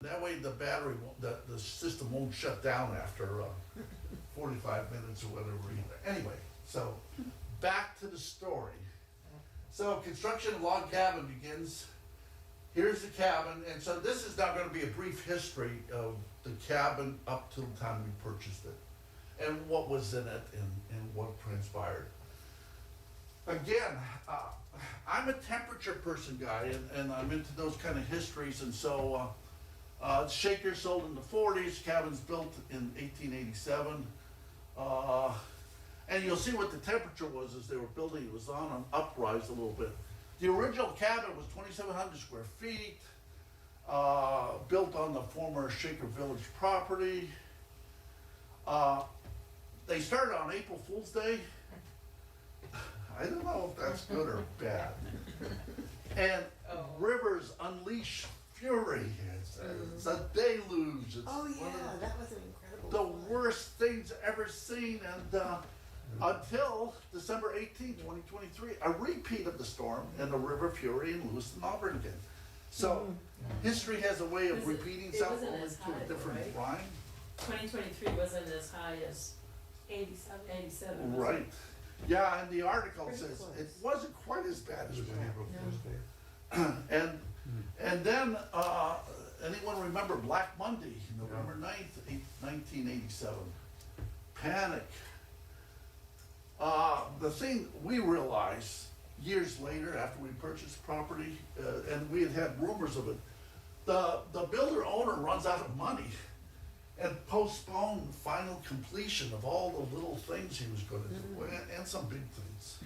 That way the battery, the system won't shut down after 45 minutes or whatever either. Anyway, so back to the story. So construction of log cabin begins. Here's the cabin, and so this is now going to be a brief history of the cabin up till the time we purchased it, and what was in it, and what transpired. Again, I'm a temperature person guy, and I'm into those kind of histories, and so Shaker sold in the 40s, cabins built in 1887, and you'll see what the temperature was as they were building. It was on an uprise a little bit. The original cabin was 2,700 square feet, built on the former Shaker Village property. They started on April Fool's Day. I don't know if that's good or bad. And rivers unleash fury. It's a deluge. It's that was an incredible the flood. worst things ever seen. And until December 18, 2023, a repeat of the storm and the river fury in Lewiston, Auburn again. So history has a way of repeating itself wasn't over as to high, a different right? rhyme. 2023 wasn't as high as 87. 87. was it? Right. Yeah, and the article Pretty says close. it wasn't quite as bad as we April Fool's Day. and then anyone remember Black Monday, November 9th, 1987? Panic. The thing we realized years later after we purchased the property, and we had rumors of it, the builder owner runs out of money and postponed final completion of all the little things he was going to do, and some big things.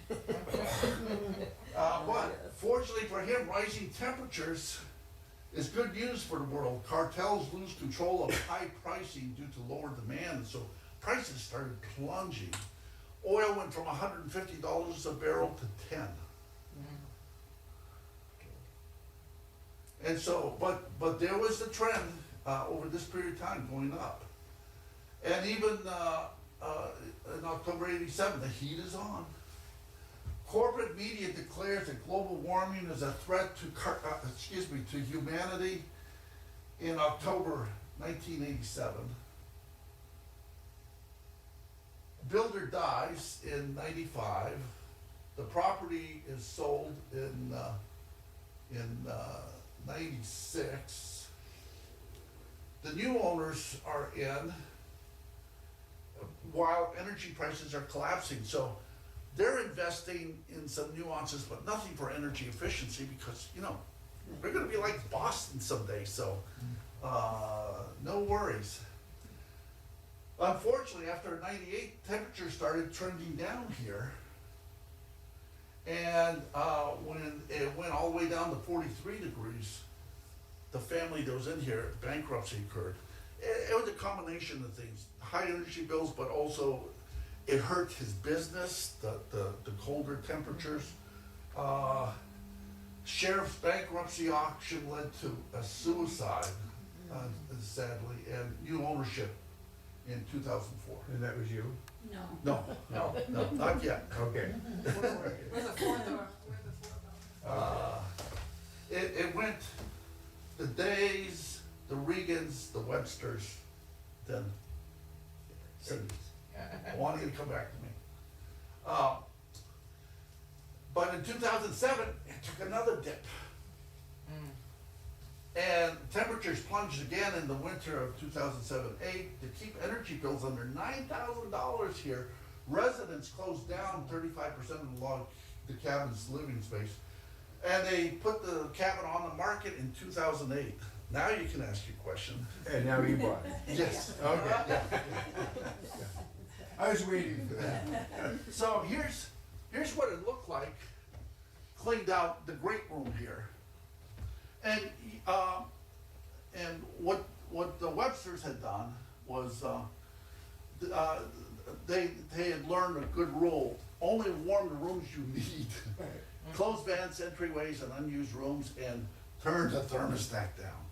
But fortunately for him, rising temperatures is good news for the world. Cartels lose control of high pricing due to lower demand, and so prices started plunging. Oil went from $150 a barrel to $10. And so, but there was the trend over this period of time going up. And even in October '87, the heat is on. Corporate media declares that global warming is a threat to to humanity in October 1987. Builder dies in '95. The property is sold in '96. The new owners are in while energy prices are collapsing. So they're investing in some nuances, but nothing for energy efficiency because, we're going to be like Boston someday. So no worries. Unfortunately, after '98, temperatures started trending down here. And when it went all the way down to 43 degrees, the family that was in here, bankruptcy occurred. It was a combination of things, high energy bills, but also it hurt his business, the colder temperatures. Sheriff's bankruptcy auction led to a suicide, sadly, and new ownership in 2004. And that was you? No. No, not yet. Okay. Where's the fourth door? It went the Days, the Regans, the Websters, then Cindy's, wanting to come back to me. But in 2007, it took another dip. And temperatures plunged again in the winter of 2007-8. To keep energy bills under $9,000 here, residents closed down 35% of the cabin's living space. And they put the cabin on the market in 2008. Now you can ask your question. And now you bought it. Yes. Okay. I was waiting for that. So here's what it looked like, cleaned out the great room here. And what the Websters had done was they had learned a good rule: only warm the rooms you need. Close vents, entryways, and unused rooms, and turn the thermostat down.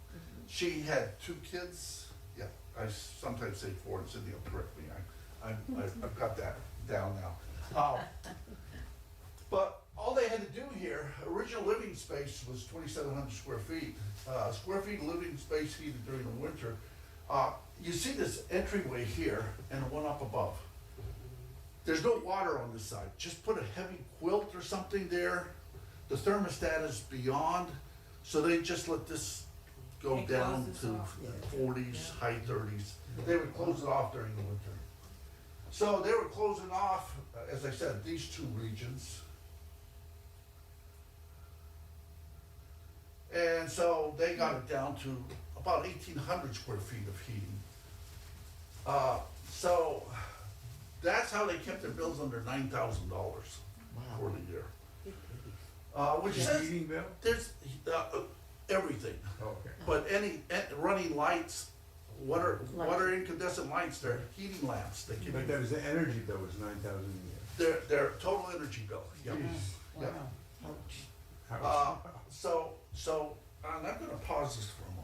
She had 2 kids. Yeah, I sometimes say 4, and Cindy will correct me. I've got that down now. But all they had to do here, original living space was 2,700 square feet. Square feet of living space heated during the winter. You see this entryway here and the one up above. There's no water on this side. Just put a heavy quilt or something there. The thermostat is beyond, so they just let this go It down closes to off. 40s, high 30s. They would close it off during the winter. So they were closing off, as I said, these two regions. And so they got it down to about 1,800 square feet of heating. So that's how they kept their bills under $9,000 for the year. Which The says heating bill? there's everything, Okay. but any running lights, water incandescent lights, they're heating lamps. They give But you that was the energy bill was 9,000 a year. their total energy bill. Yeah. Jeez. Yeah. Ouch. Ouch. So I'm gonna pause this for a